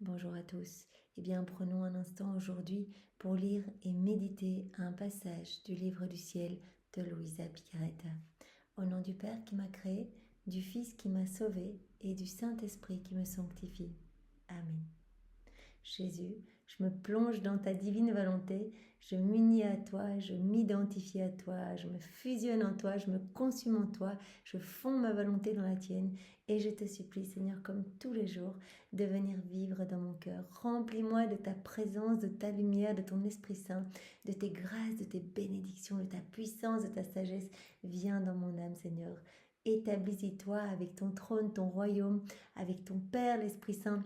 Bonjour à tous. Eh bien, prenons un instant aujourd'hui pour lire et méditer un passage du livre du ciel de Luisa Picaretta. Au nom du Père qui m'a créé, du Fils qui m'a sauvé et du Saint-Esprit qui me sanctifie. Amen. Jésus, je me plonge dans ta divine volonté, je m'unis à toi, je m'identifie à toi, je me fusionne en toi, je me consume en toi, je fonds ma volonté dans la tienne et je te supplie, Seigneur, comme tous les jours, de venir vivre dans mon cœur. Remplis-moi de ta présence, de ta lumière, de ton Esprit Saint, de tes grâces, de tes bénédictions, de ta puissance, de ta sagesse. Viens dans mon âme, Seigneur. Établis-toi avec ton trône, ton royaume, avec ton Père, l'Esprit Saint,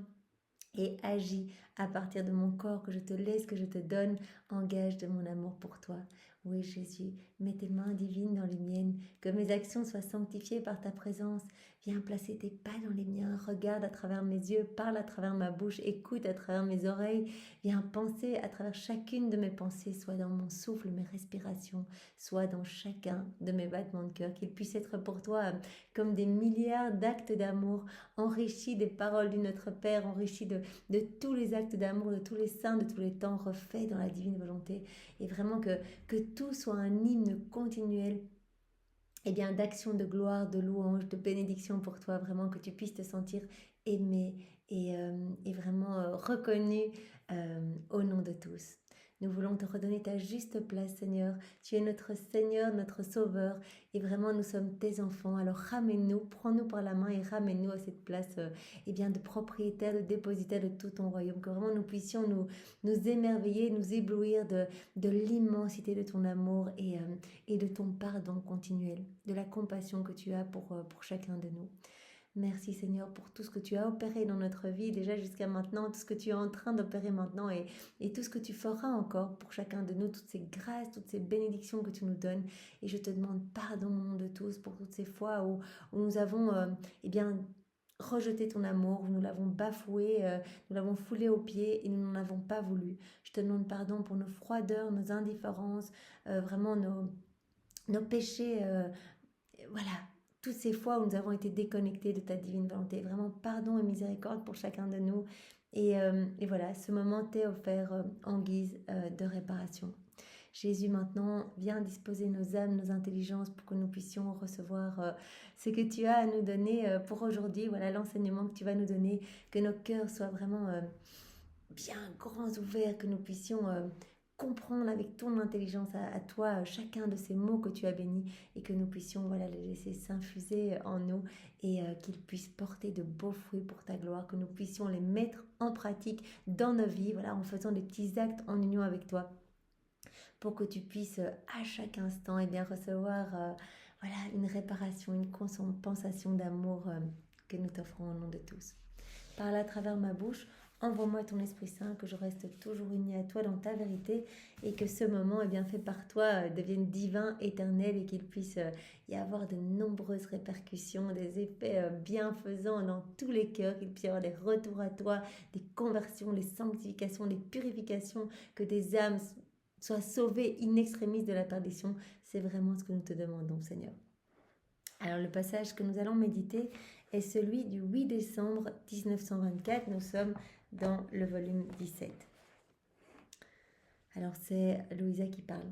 et agis à partir de mon corps que je te laisse, que je te donne, en gage de mon amour pour toi. Oui, Jésus, mets tes mains divines dans les miennes, que mes actions soient sanctifiées par ta présence. Viens placer tes pas dans les miens, regarde à travers mes yeux, parle à travers ma bouche, écoute à travers mes oreilles. Viens penser à travers chacune de mes pensées, soit dans mon souffle, mes respirations, soit dans chacun de mes battements de cœur, qu'ils puissent être pour toi comme des milliards d'actes d'amour, enrichis des paroles du Notre Père, enrichis de tous les actes d'amour, de tous les saints, de tous les temps, refaits dans la divine volonté. Et vraiment que tout soit un hymne continuel, et bien, d'action de gloire, de louange, de bénédiction pour toi, vraiment que tu puisses te sentir aimé et vraiment reconnu au nom de tous. Nous voulons te redonner ta juste place, Seigneur. Tu es notre Seigneur, notre Sauveur, et vraiment nous sommes tes enfants. Alors ramène-nous, prends-nous par la main et ramène-nous à cette place eh bien, de propriétaire, de dépositaire de tout ton royaume. Que vraiment nous puissions nous émerveiller, nous éblouir de l'immensité de ton amour et de ton pardon continuel, de la compassion que tu as pour chacun de nous. Merci Seigneur pour tout ce que tu as opéré dans notre vie déjà jusqu'à maintenant, tout ce que tu es en train d'opérer maintenant et tout ce que tu feras encore pour chacun de nous, toutes ces grâces, toutes ces bénédictions que tu nous donnes. Et je te demande pardon au nom de tous pour toutes ces fois où nous avons eh bien, rejeté ton amour, où nous l'avons bafoué, nous l'avons foulé aux pieds et nous n'en avons pas voulu. Je te demande pardon pour nos froideurs, nos indifférences, vraiment nos péchés, voilà, toutes ces fois où nous avons été déconnectés de ta divine volonté. Vraiment, pardon et miséricorde pour chacun de nous. Et voilà, ce moment t'est offert en guise de réparation. Jésus, maintenant, viens disposer nos âmes, nos intelligences pour que nous puissions recevoir ce que tu as à nous donner pour aujourd'hui. Voilà l'enseignement que tu vas nous donner, que nos cœurs soient vraiment bien grands ouverts, que nous puissions comprendre avec ton intelligence à toi chacun de ces mots que tu as bénis et que nous puissions voilà, les laisser s'infuser en nous et qu'ils puissent porter de beaux fruits pour ta gloire, que nous puissions les mettre en pratique dans nos vies, voilà, en faisant des petits actes en union avec toi pour que tu puisses à chaque instant eh bien, recevoir voilà, une réparation, une compensation d'amour que nous t'offrons au nom de tous. Parle à travers ma bouche, envoie-moi ton Esprit Saint, que je reste toujours unie à toi dans ta vérité et que ce moment eh bien, fait par toi devienne divin, éternel et qu'il puisse y avoir de nombreuses répercussions, des effets bienfaisants dans tous les cœurs, qu'il puisse y avoir des retours à toi, des conversions, des sanctifications, des purifications, que des âmes soient sauvées in extremis de la perdition. C'est vraiment ce que nous te demandons, Seigneur. Alors le passage que nous allons méditer est celui du 8 décembre 1924. Nous sommes dans le volume 17. Alors c'est Louisa qui parle.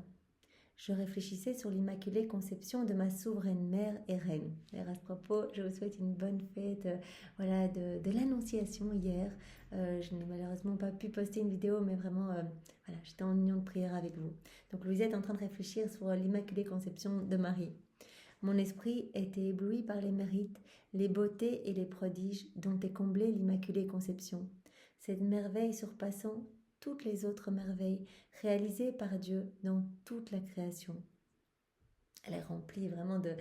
Je réfléchissais sur l'immaculée conception de ma souveraine mère et reine. Et à ce propos, je vous souhaite une bonne fête voilà, de l'Annonciation hier. Je n'ai malheureusement pas pu poster une vidéo, mais vraiment, voilà, j'étais en union de prière avec vous. Donc Louisa est en train de réfléchir sur l'immaculée conception de Marie. Mon esprit était ébloui par les mérites, les beautés et les prodiges dont est comblée l'Immaculée Conception. Cette merveille surpassant toutes les autres merveilles réalisées par Dieu dans toute la création. Elle est remplie vraiment de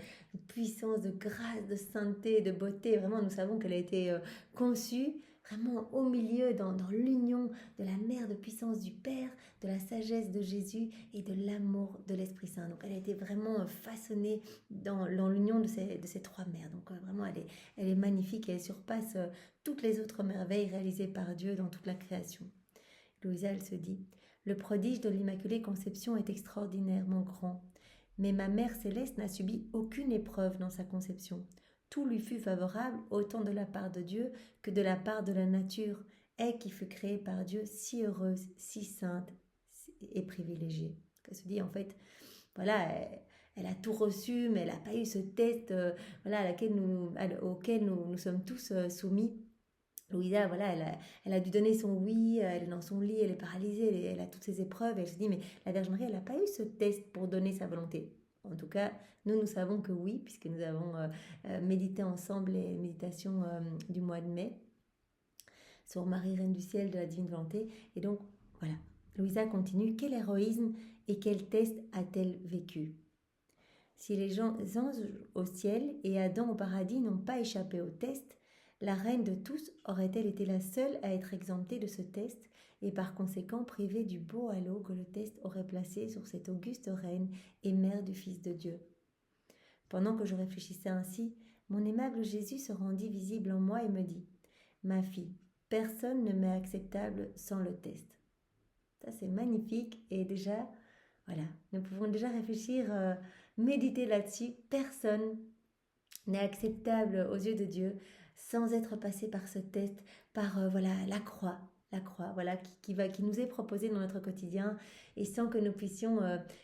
puissance, de grâce, de sainteté, de beauté. Vraiment, nous savons qu'elle a été conçue vraiment au milieu, dans l'union de la mère de puissance du Père, de la sagesse de Jésus et de l'amour de l'Esprit Saint. Donc, elle a été vraiment façonnée dans l'union de ces trois mères. Donc, vraiment, elle est magnifique et elle surpasse toutes les autres merveilles réalisées par Dieu dans toute la création. Louisa, elle se dit, le prodige de l'Immaculée Conception est extraordinairement grand. Mais ma mère céleste n'a subi aucune épreuve dans sa conception. Tout lui fut favorable, autant de la part de Dieu que de la part de la nature. elle qui fut créée par Dieu, si heureuse, si sainte et privilégiée. Elle se dit en fait, voilà, elle a tout reçu, mais elle n'a pas eu ce test voilà, auquel nous sommes tous soumis. Louisa, voilà, elle a dû donner son oui, elle est dans son lit, elle est paralysée, elle a toutes ces épreuves. Elle se dit, mais la Vierge Marie, elle n'a pas eu ce test pour donner sa volonté. En tout cas, nous savons que oui, puisque nous avons médité ensemble les méditations du mois de mai sur Marie, Reine du Ciel, de la Divine Volonté. Et donc, voilà, Louisa continue. Quel héroïsme et quel test a-t-elle vécu? Si les anges au ciel et Adam au paradis n'ont pas échappé au test, la reine de tous aurait-elle été la seule à être exemptée de ce test et par conséquent privée du beau halo que le test aurait placé sur cette auguste reine et mère du Fils de Dieu? Pendant que je réfléchissais ainsi, mon aimable Jésus se rendit visible en moi et me dit « Ma fille, personne ne m'est acceptable sans le test. » Ça c'est magnifique et déjà, voilà, nous pouvons déjà réfléchir, méditer là-dessus. Personne n'est acceptable aux yeux de Dieu sans être passé par ce test, par voilà, la croix, voilà, qui nous est proposée dans notre quotidien et sans que nous puissions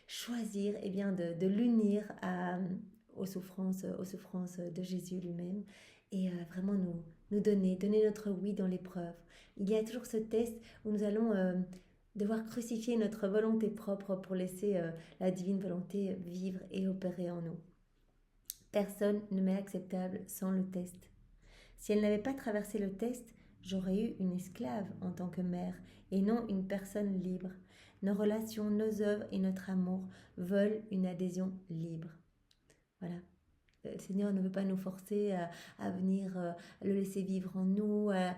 choisir eh bien, de l'unir aux souffrances de Jésus lui-même et vraiment nous donner notre oui dans l'épreuve. Il y a toujours ce test où nous allons devoir crucifier notre volonté propre pour laisser la divine volonté vivre et opérer en nous. Personne ne m'est acceptable sans le test. Si elle n'avait pas traversé le test, j'aurais eu une esclave en tant que mère et non une personne libre. Nos relations, nos œuvres et notre amour veulent une adhésion libre. Voilà. Le Seigneur ne veut pas nous forcer à venir le laisser vivre en nous. Voilà.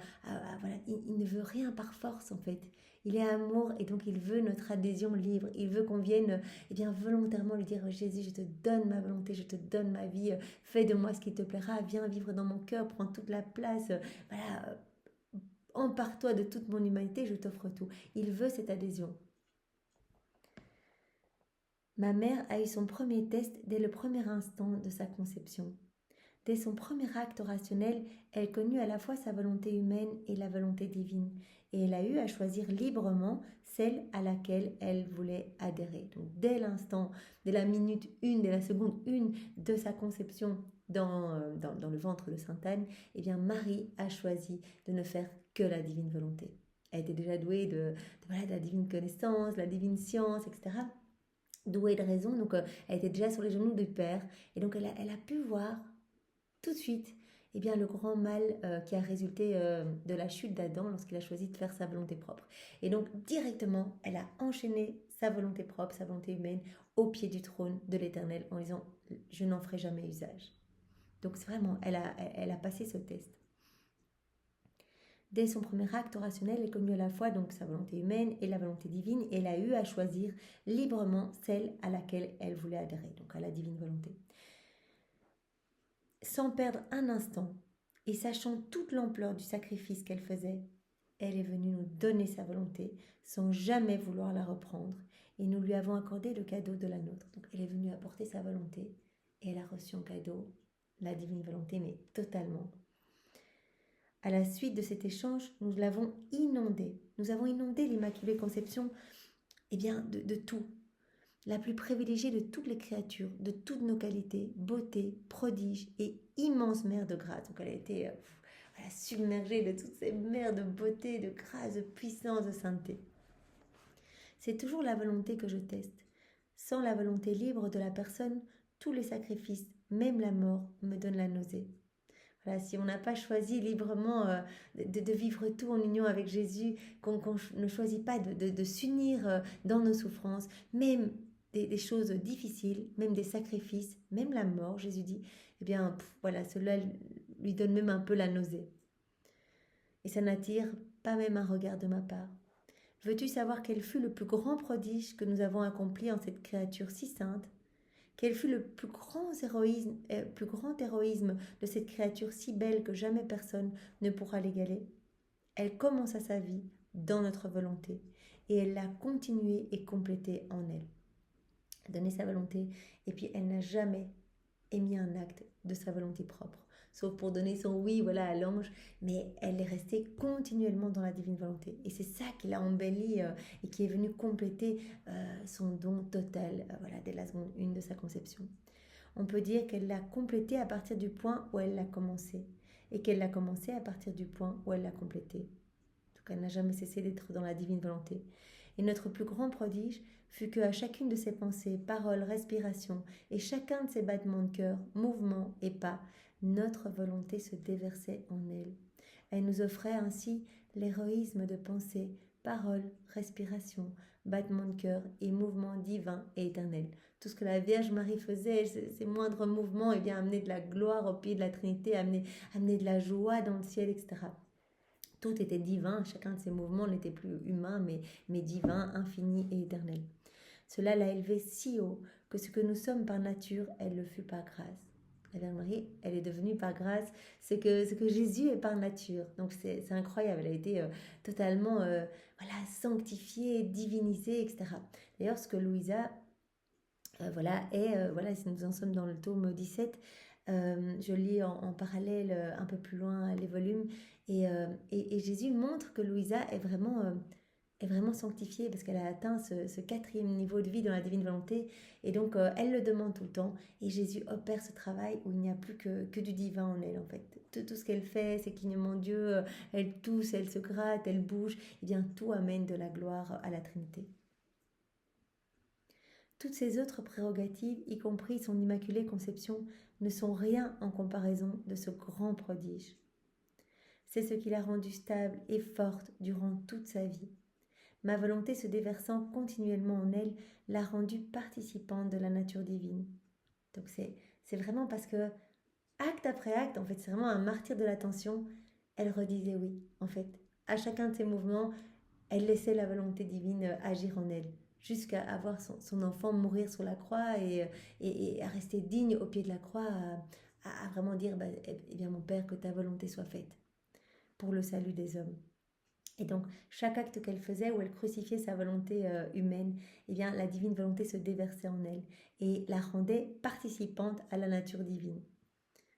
Il ne veut rien par force en fait. Il est amour et donc il veut notre adhésion libre. Il veut qu'on vienne bien, volontairement lui dire « Jésus, je te donne ma volonté, je te donne ma vie. Fais de moi ce qui te plaira. Viens vivre dans mon cœur, prends toute la place. Voilà, empare-toi de toute mon humanité, je t'offre tout. » Il veut cette adhésion. Ma mère a eu son premier test dès le premier instant de sa conception. Dès son premier acte rationnel, elle connut à la fois sa volonté humaine et la volonté divine, et elle a eu à choisir librement celle à laquelle elle voulait adhérer. Donc dès l'instant, dès la minute 1, dès la seconde 1 de sa conception dans le ventre de Sainte Anne, eh bien Marie a choisi de ne faire que la divine volonté. Elle était déjà douée de la divine connaissance, la divine science, etc., douée de raison, donc elle était déjà sur les genoux du Père, et donc elle a pu voir tout de suite eh bien, le grand mal qui a résulté de la chute d'Adam lorsqu'il a choisi de faire sa volonté propre. Et donc directement, elle a enchaîné sa volonté propre, sa volonté humaine, au pied du trône de l'Éternel en disant « Je n'en ferai jamais usage ». Donc c'est vraiment, elle a passé ce test. Dès son premier acte rationnel, elle connut à la fois donc sa volonté humaine et la volonté divine, et elle a eu à choisir librement celle à laquelle elle voulait adhérer, donc à la divine volonté. Sans perdre un instant, et sachant toute l'ampleur du sacrifice qu'elle faisait, elle est venue nous donner sa volonté, sans jamais vouloir la reprendre, et nous lui avons accordé le cadeau de la nôtre. Donc elle est venue apporter sa volonté, et elle a reçu en cadeau la divine volonté, mais totalement. À la suite de cet échange, nous l'avons inondée. Nous avons inondé l'Immaculée Conception de tout. La plus privilégiée de toutes les créatures, de toutes nos qualités, beauté, prodige et immense mère de grâce. Donc elle a été submergée de toutes ces mères de beauté, de grâce, de puissance, de sainteté. C'est toujours la volonté que je teste. Sans la volonté libre de la personne, tous les sacrifices, même la mort, me donnent la nausée. Voilà, si on n'a pas choisi librement de vivre tout en union avec Jésus, qu'on ne choisit pas de s'unir dans nos souffrances, même des choses difficiles, même des sacrifices, même la mort, Jésus dit, cela lui donne même un peu la nausée. Et ça n'attire pas même un regard de ma part. Veux-tu savoir quel fut le plus grand prodige que nous avons accompli en cette créature si sainte? Quel fut le plus grand héroïsme de cette créature si belle que jamais personne ne pourra l'égaler? Elle commença sa vie dans notre volonté et elle l'a continuée et complétée en elle. Elle a donné sa volonté et puis elle n'a jamais émis un acte de sa volonté propre. sauf pour donner son oui, voilà, à l'ange, mais elle est restée continuellement dans la divine volonté. Et c'est ça qui l'a embellie et qui est venu compléter son don total, voilà, dès la seconde 1 de sa conception. On peut dire qu'elle l'a complété à partir du point où elle l'a commencé, et qu'elle l'a commencé à partir du point où elle l'a complété. Donc elle n'a jamais cessé d'être dans la divine volonté. Et notre plus grand prodige fut qu'à chacune de ses pensées, paroles, respirations, et chacun de ses battements de cœur, mouvements et pas, notre volonté se déversait en elle. Elle nous offrait ainsi l'héroïsme de pensée, paroles, respiration, battements de cœur et mouvements divins et éternels. Tout ce que la Vierge Marie faisait, ces moindres mouvements, eh bien, amenaient de la gloire au pied de la Trinité, amenaient de la joie dans le ciel, etc. Tout était divin, chacun de ces mouvements n'était plus humain, mais divin, infini et éternel. Cela l'a élevée si haut que ce que nous sommes par nature, elle le fut par grâce. La Vierge Marie, elle est devenue par grâce ce que Jésus est par nature. Donc c'est incroyable, elle a été totalement voilà, sanctifiée, divinisée, etc. D'ailleurs, ce que Louisa voilà, voilà, si nous en sommes dans le tome 17, je lis en parallèle un peu plus loin les volumes, et Jésus montre que Louisa est vraiment sanctifiée parce qu'elle a atteint ce quatrième niveau de vie dans la divine volonté, et donc elle le demande tout le temps, et Jésus opère ce travail où il n'y a plus que du divin en elle en fait. Tout ce qu'elle fait, c'est clignement Dieu, elle tousse, elle se gratte, elle bouge, et bien tout amène de la gloire à la Trinité. Toutes ces autres prérogatives, y compris son immaculée conception, ne sont rien en comparaison de ce grand prodige. C'est ce qui l'a rendue stable et forte durant toute sa vie. Ma volonté se déversant continuellement en elle l'a rendue participante de la nature divine. Donc c'est vraiment parce que, acte après acte, en fait, c'est vraiment un martyr de l'attention, elle redisait oui, en fait. À chacun de ses mouvements, elle laissait la volonté divine agir en elle, jusqu'à avoir son enfant mourir sur la croix et à rester digne au pied de la croix, à vraiment dire, eh bien mon Père, que ta volonté soit faite pour le salut des hommes. Et donc, chaque acte qu'elle faisait où elle crucifiait sa volonté humaine, eh bien, la divine volonté se déversait en elle et la rendait participante à la nature divine.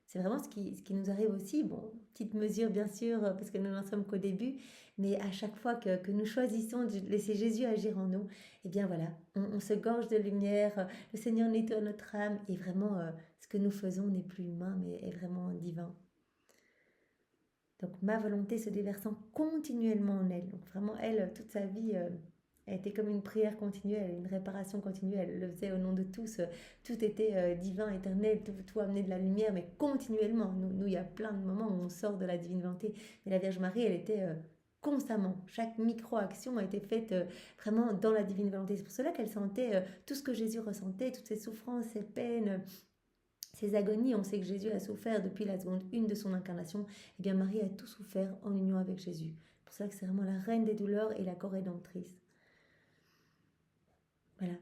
C'est vraiment ce qui nous arrive aussi, bon, petite mesure bien sûr, parce que nous n'en sommes qu'au début, mais à chaque fois que nous choisissons de laisser Jésus agir en nous, eh bien voilà, on se gorge de lumière, le Seigneur nettoie notre âme, et vraiment ce que nous faisons n'est plus humain, mais est vraiment divin. Donc ma volonté se déversant continuellement en elle, donc vraiment elle, toute sa vie... elle était comme une prière continuelle, une réparation continuelle. Elle le faisait au nom de tous. Tout était divin, éternel, tout amenait de la lumière, mais continuellement. Nous, il y a plein de moments où on sort de la divine volonté. Mais la Vierge Marie, elle était constamment. Chaque micro-action a été faite vraiment dans la divine volonté. C'est pour cela qu'elle sentait tout ce que Jésus ressentait, toutes ses souffrances, ses peines, ses agonies. On sait que Jésus a souffert depuis la seconde 1 de son incarnation. Eh bien, Marie a tout souffert en union avec Jésus. C'est pour ça que c'est vraiment la reine des douleurs et la co-rédemptrice. Voilà.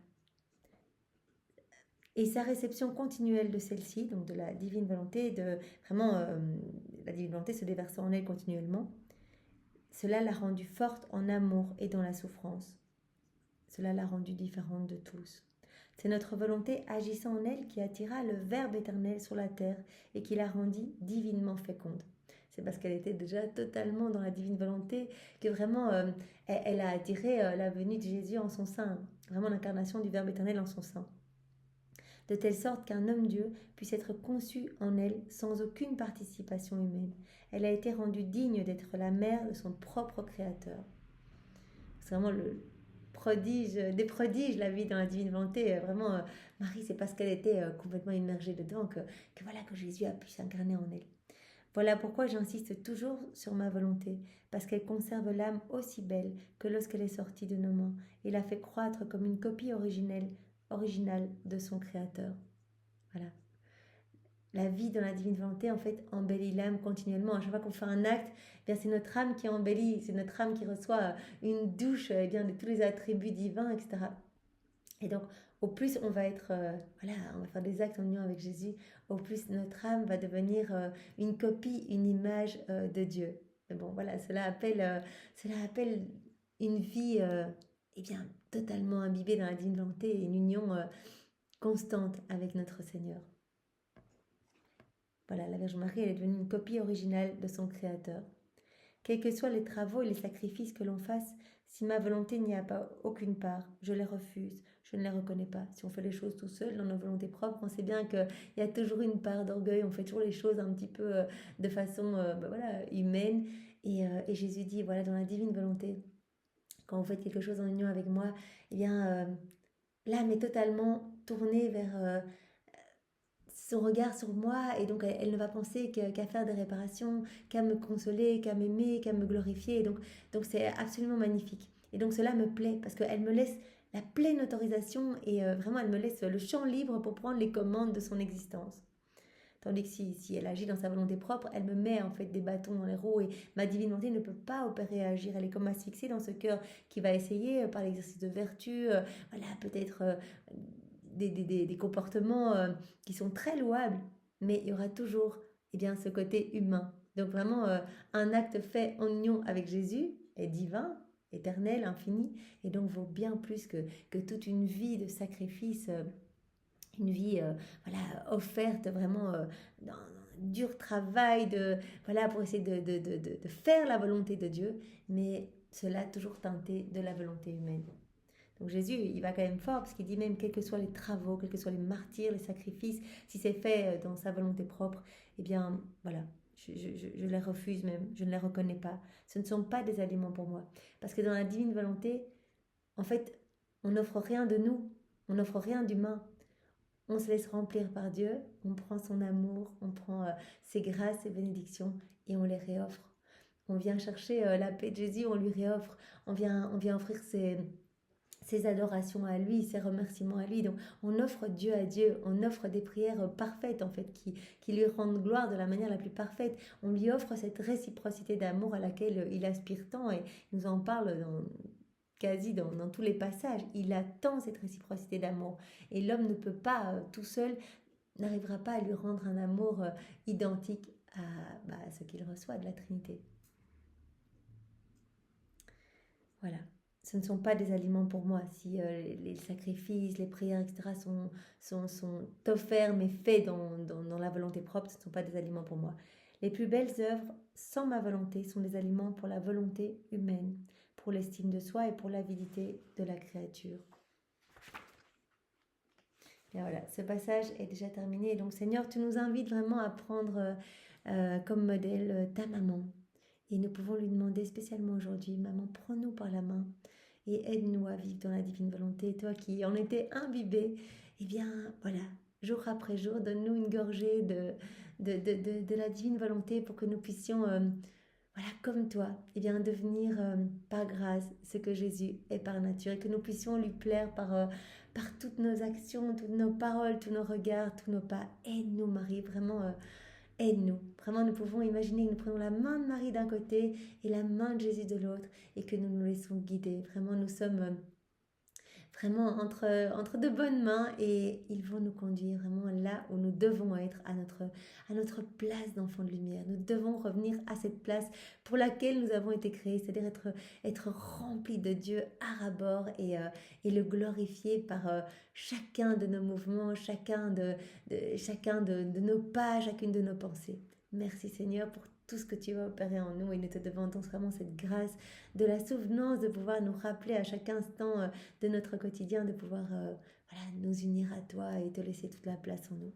Et sa réception continuelle de celle-ci, donc de la divine volonté, la divine volonté se déversant en elle continuellement, cela l'a rendue forte en amour et dans la souffrance. Cela l'a rendue différente de tous. C'est notre volonté agissant en elle qui attira le Verbe éternel sur la terre et qui la rendit divinement féconde. C'est parce qu'elle était déjà totalement dans la divine volonté que vraiment elle a attiré la venue de Jésus en son sein, vraiment l'incarnation du Verbe éternel en son sein, de telle sorte qu'un homme-dieu puisse être conçu en elle sans aucune participation humaine. Elle a été rendue digne d'être la mère de son propre Créateur. C'est vraiment le prodige, des prodiges, la vie dans la divine volonté. Vraiment, Marie, c'est parce qu'elle était complètement immergée dedans que Jésus a pu s'incarner en elle. Voilà pourquoi j'insiste toujours sur ma volonté, parce qu'elle conserve l'âme aussi belle que lorsqu'elle est sortie de nos mains et la fait croître comme une copie originale de son Créateur. Voilà. La vie dans la divine volonté, en fait, embellit l'âme continuellement. À chaque fois qu'on fait un acte, eh bien, c'est notre âme qui embellit, c'est notre âme qui reçoit une douche eh bien, de tous les attributs divins, etc. Et donc, au plus on va être, on va faire des actes en union avec Jésus, au plus notre âme va devenir une copie, une image de Dieu. Et bon, voilà, cela appelle une vie, eh bien, totalement imbibée dans la divine volonté et une union constante avec notre Seigneur. Voilà, la Vierge Marie, elle est devenue une copie originale de son Créateur. Quels que soient les travaux et les sacrifices que l'on fasse, si ma volonté n'y a pas aucune part, je les refuse, je ne les reconnais pas. Si on fait les choses tout seul, dans nos volontés propres, on sait bien qu'il y a toujours une part d'orgueil, on fait toujours les choses un petit peu de façon voilà, humaine. Et Jésus dit, voilà, dans la divine volonté, quand vous faites quelque chose en union avec moi, eh bien, l'âme est totalement tournée vers son regard sur moi, et donc elle ne va penser qu'à faire des réparations, qu'à me consoler, qu'à m'aimer, qu'à me glorifier. Donc c'est absolument magnifique. Et donc cela me plaît parce qu'elle me laisse la pleine autorisation et vraiment elle me laisse le champ libre pour prendre les commandes de son existence. Tandis que si elle agit dans sa volonté propre, elle me met en fait des bâtons dans les roues et ma divine volonté ne peut pas opérer et agir. Elle est comme asphyxiée dans ce cœur qui va essayer par l'exercice de vertu, voilà, peut-être des comportements qui sont très louables, mais il y aura toujours eh bien, ce côté humain. Donc vraiment, un acte fait en union avec Jésus est divin, éternel, infini, et donc vaut bien plus que toute une vie de sacrifice. Une vie voilà, offerte vraiment dans un dur travail voilà, pour essayer de faire la volonté de Dieu, mais cela toujours teinté de la volonté humaine. Donc Jésus, il va quand même fort parce qu'il dit même quels que soient les travaux, quels que soient les martyrs, les sacrifices, si c'est fait dans sa volonté propre, eh bien voilà, je les refuse même, je ne les reconnais pas. Ce ne sont pas des aliments pour moi. Parce que dans la divine volonté, en fait, on n'offre rien de nous, on n'offre rien d'humain. On se laisse remplir par Dieu, on prend son amour, on prend ses grâces, ses bénédictions et on les réoffre. On vient chercher la paix de Jésus, on lui réoffre. On vient offrir ses adorations à lui, ses remerciements à lui. Donc on offre Dieu à Dieu, on offre des prières parfaites en fait, qui lui rendent gloire de la manière la plus parfaite. On lui offre cette réciprocité d'amour à laquelle il aspire tant et il nous en parle quasi dans tous les passages. Il attend cette réciprocité d'amour. Et l'homme ne peut pas, tout seul, n'arrivera pas à lui rendre un amour identique à ce qu'il reçoit de la Trinité. Voilà. Ce ne sont pas des aliments pour moi. Si les sacrifices, les prières, etc. sont offerts mais faits dans la volonté propre, ce ne sont pas des aliments pour moi. Les plus belles œuvres, sans ma volonté, sont des aliments pour la volonté humaine, pour l'estime de soi et pour l'avidité de la créature. Et voilà, ce passage est déjà terminé. Donc Seigneur, tu nous invites vraiment à prendre comme modèle ta maman. Et nous pouvons lui demander spécialement aujourd'hui, maman, prends-nous par la main et aide-nous à vivre dans la divine volonté. Toi qui en étais imbibé, eh bien voilà, jour après jour, donne-nous une gorgée de la divine volonté pour que nous puissions, voilà, comme toi, eh bien devenir par grâce ce que Jésus est par nature et que nous puissions lui plaire par toutes nos actions, toutes nos paroles, tous nos regards, tous nos pas. Aide-nous, Marie, vraiment. Aide-nous. Vraiment, nous pouvons imaginer que nous prenons la main de Marie d'un côté et la main de Jésus de l'autre et que nous nous laissons guider. Vraiment, nous sommes vraiment entre de bonnes mains et ils vont nous conduire vraiment là où nous devons être, à notre place d'enfant de lumière. Nous devons revenir à cette place pour laquelle nous avons été créés, c'est-à-dire être remplis de Dieu à ras-bord et le glorifier par chacun de nos mouvements, chacun de nos pas, chacune de nos pensées. Merci Seigneur pour tout ce que tu vas opérer en nous et nous te demandons vraiment cette grâce de la souvenance de pouvoir nous rappeler à chaque instant de notre quotidien, de pouvoir voilà, nous unir à toi et te laisser toute la place en nous.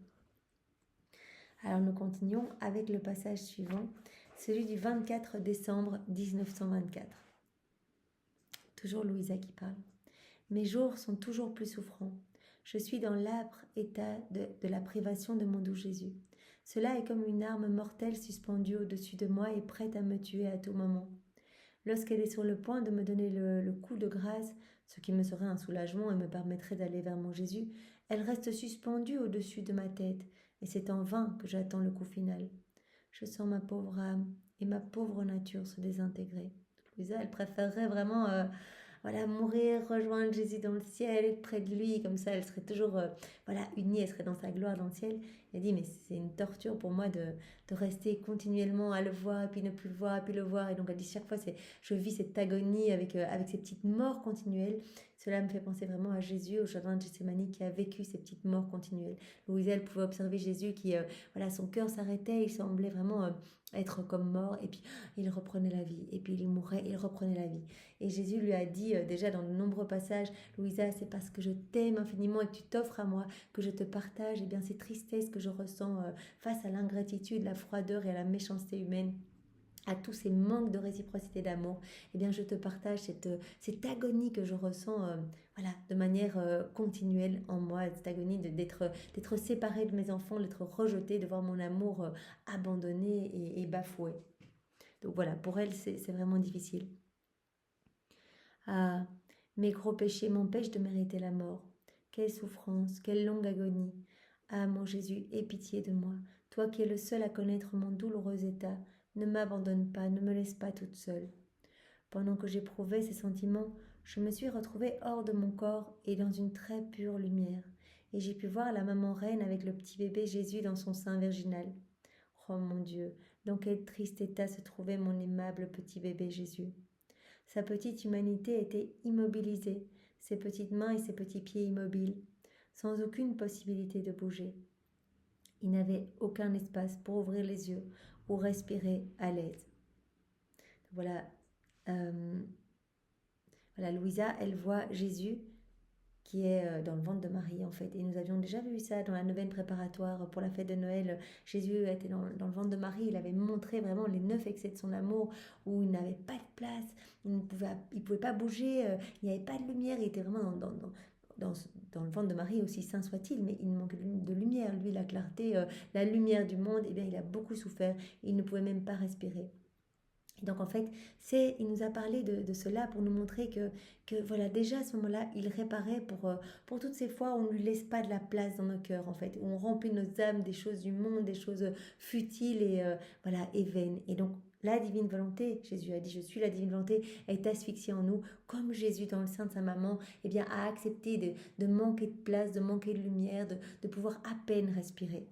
Alors nous continuons avec le passage suivant, celui du 24 décembre 1924. Toujours Louisa qui parle. Mes jours sont toujours plus souffrants. Je suis dans l'âpre état de la privation de mon doux Jésus. Cela est comme une arme mortelle suspendue au-dessus de moi et prête à me tuer à tout moment. Lorsqu'elle est sur le point de me donner le coup de grâce, ce qui me serait un soulagement et me permettrait d'aller vers mon Jésus, elle reste suspendue au-dessus de ma tête, et c'est en vain que j'attends le coup final. Je sens ma pauvre âme et ma pauvre nature se désintégrer. Louisa, elle préférerait vraiment voilà, mourir, rejoindre Jésus dans le ciel, être près de lui, comme ça elle serait toujours voilà, unie, elle serait dans sa gloire dans le ciel. Elle dit mais c'est une torture pour moi de rester continuellement à le voir et puis ne plus le voir et puis le voir, et donc elle dit chaque fois je vis cette agonie avec ces petites morts continuelles. Cela me fait penser vraiment à Jésus au jardin de Gethsémani qui a vécu ces petites morts continuelles. Louisa, elle pouvait observer Jésus qui, voilà, son cœur s'arrêtait, il semblait vraiment être comme mort, et puis il reprenait la vie, et puis il mourait, il reprenait la vie. Et Jésus lui a dit déjà dans de nombreux passages, Louisa, c'est parce que je t'aime infiniment et que tu t'offres à moi, que je te partage et bien ces tristesses que je ressens face à l'ingratitude, la froideur et à la méchanceté humaine, à tous ces manques de réciprocité d'amour, eh bien je te partage cette agonie que je ressens voilà, de manière continuelle en moi, cette agonie d'être séparée de mes enfants, d'être rejetée, de voir mon amour abandonné et bafoué. Donc voilà, pour elle, c'est vraiment difficile. Ah, mes gros péchés m'empêchent de mériter la mort. Quelle souffrance, quelle longue agonie. Ah, mon Jésus, aie pitié de moi. Toi qui es le seul à connaître mon douloureux état, ne m'abandonne pas, ne me laisse pas toute seule. Pendant que j'éprouvais ces sentiments, je me suis retrouvée hors de mon corps et dans une très pure lumière, et j'ai pu voir la maman reine avec le petit bébé Jésus dans son sein virginal. Oh mon Dieu, dans quel triste état se trouvait mon aimable petit bébé Jésus. Sa petite humanité était immobilisée, ses petites mains et ses petits pieds immobiles, sans aucune possibilité de bouger. Il n'avait aucun espace pour ouvrir les yeux ou respirer à l'aise. Voilà, voilà, Louisa, elle voit Jésus qui est dans le ventre de Marie en fait. Et nous avions déjà vu ça dans la neuvaine préparatoire pour la fête de Noël. Jésus était dans le ventre de Marie, il avait montré vraiment les 9 excès de son amour, où il n'avait pas de place, il ne pouvait pas bouger, il n'y avait pas de lumière, il était vraiment dans le ventre de Marie, aussi saint soit-il, mais il manquait de lumière. Lui, la clarté, la lumière du monde, eh bien, il a beaucoup souffert, il ne pouvait même pas respirer. Et donc en fait, il nous a parlé de cela pour nous montrer que voilà, déjà à ce moment-là, il réparait pour toutes ces fois où on ne lui laisse pas de la place dans nos cœurs, en fait, où on remplit nos âmes des choses du monde, des choses futiles et voilà, et vaines. Et donc la divine volonté, Jésus a dit, je suis la divine volonté, est asphyxiée en nous, comme Jésus dans le sein de sa maman, eh bien, a accepté de manquer de place, de manquer de lumière, de pouvoir à peine respirer,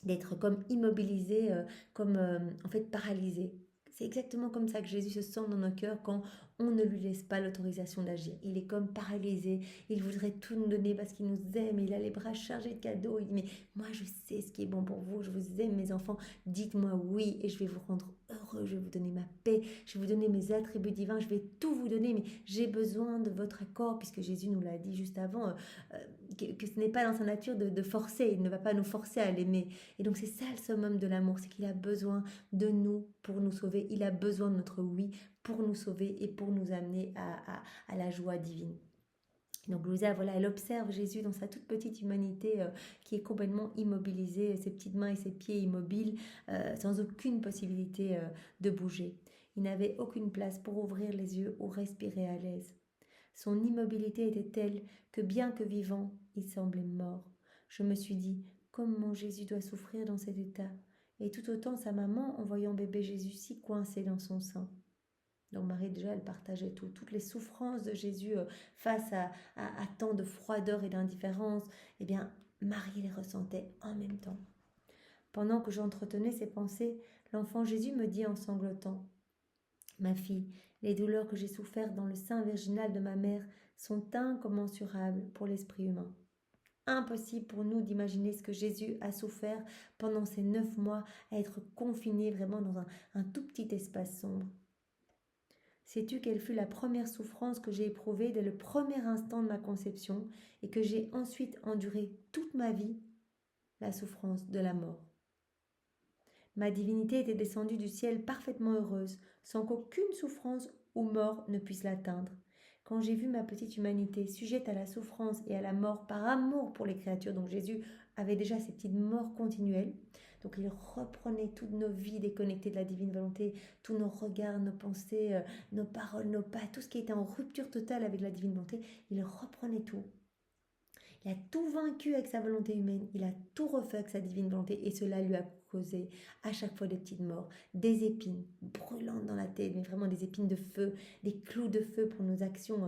d'être comme immobilisé, comme en fait paralysé. C'est exactement comme ça que Jésus se sent dans nos cœurs quand on ne lui laisse pas l'autorisation d'agir. Il est comme paralysé, il voudrait tout nous donner parce qu'il nous aime, il a les bras chargés de cadeaux, il dit mais moi je sais ce qui est bon pour vous, je vous aime mes enfants, dites-moi oui et je vais vous rendre heureux, je vais vous donner ma paix, je vais vous donner mes attributs divins, je vais tout vous donner, mais j'ai besoin de votre accord puisque Jésus nous l'a dit juste avant, que ce n'est pas dans sa nature de forcer, il ne va pas nous forcer à l'aimer. Et donc c'est ça le summum de l'amour, c'est qu'il a besoin de nous pour nous sauver, il a besoin de notre oui pour nous sauver et pour nous amener à la joie divine. Donc Louisa, voilà, elle observe Jésus dans sa toute petite humanité qui est complètement immobilisée, ses petites mains et ses pieds immobiles, sans aucune possibilité de bouger. Il n'avait aucune place pour ouvrir les yeux ou respirer à l'aise. Son immobilité était telle que bien que vivant, il semblait mort. Je me suis dit, comment Jésus doit souffrir dans cet état, et tout autant sa maman en voyant bébé Jésus si coincé dans son sein. Donc Marie déjà, elle partageait toutes les souffrances de Jésus face à tant de froideur et d'indifférence. Eh bien, Marie les ressentait en même temps. Pendant que j'entretenais ces pensées, l'enfant Jésus me dit en sanglotant, « Ma fille, les douleurs que j'ai souffert dans le sein virginal de ma mère sont incommensurables pour l'esprit humain. Impossible pour nous d'imaginer ce que Jésus a souffert pendant ces 9 mois à être confiné vraiment dans un tout petit espace sombre. Sais-tu quelle fut la première souffrance que j'ai éprouvée dès le premier instant de ma conception et que j'ai ensuite endurée toute ma vie? La souffrance de la mort. Ma divinité était descendue du ciel parfaitement heureuse, sans qu'aucune souffrance ou mort ne puisse l'atteindre. Quand j'ai vu ma petite humanité sujette à la souffrance et à la mort par amour pour les créatures, donc Jésus avait déjà ces petites morts continuelles, donc il reprenait toutes nos vies déconnectées de la divine volonté, tous nos regards, nos pensées, nos paroles, nos pas, tout ce qui était en rupture totale avec la divine volonté, il reprenait tout. Il a tout vaincu avec sa volonté humaine, il a tout refait avec sa divine volonté et cela lui a causait à chaque fois des petites morts, des épines brûlantes dans la tête, mais vraiment des épines de feu, des clous de feu pour nos actions,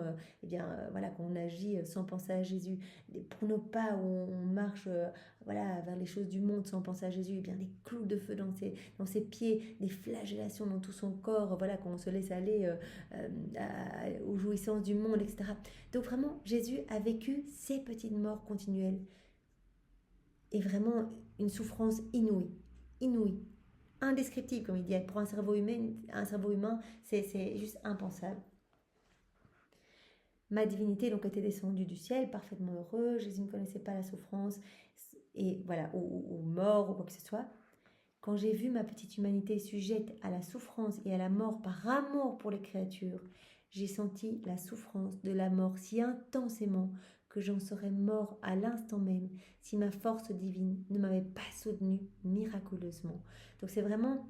voilà, qu'on agit sans penser à Jésus, pour nos pas où on marche voilà, vers les choses du monde sans penser à Jésus, eh bien des clous de feu dans ses pieds, des flagellations dans tout son corps, voilà, qu'on se laisse aller aux jouissances du monde, etc. Donc vraiment, Jésus a vécu ces petites morts continuelles et vraiment une souffrance inouïe, indescriptible, comme il dit. Pour un cerveau humain, c'est juste impensable. Ma divinité donc était descendue du ciel, parfaitement heureux. Jésus ne connaissait pas la souffrance et voilà, ou mort ou quoi que ce soit. Quand j'ai vu ma petite humanité sujette à la souffrance et à la mort par amour pour les créatures, j'ai senti la souffrance de la mort si intensément que j'en serais mort à l'instant même si ma force divine ne m'avait pas soutenu miraculeusement. Donc c'est vraiment,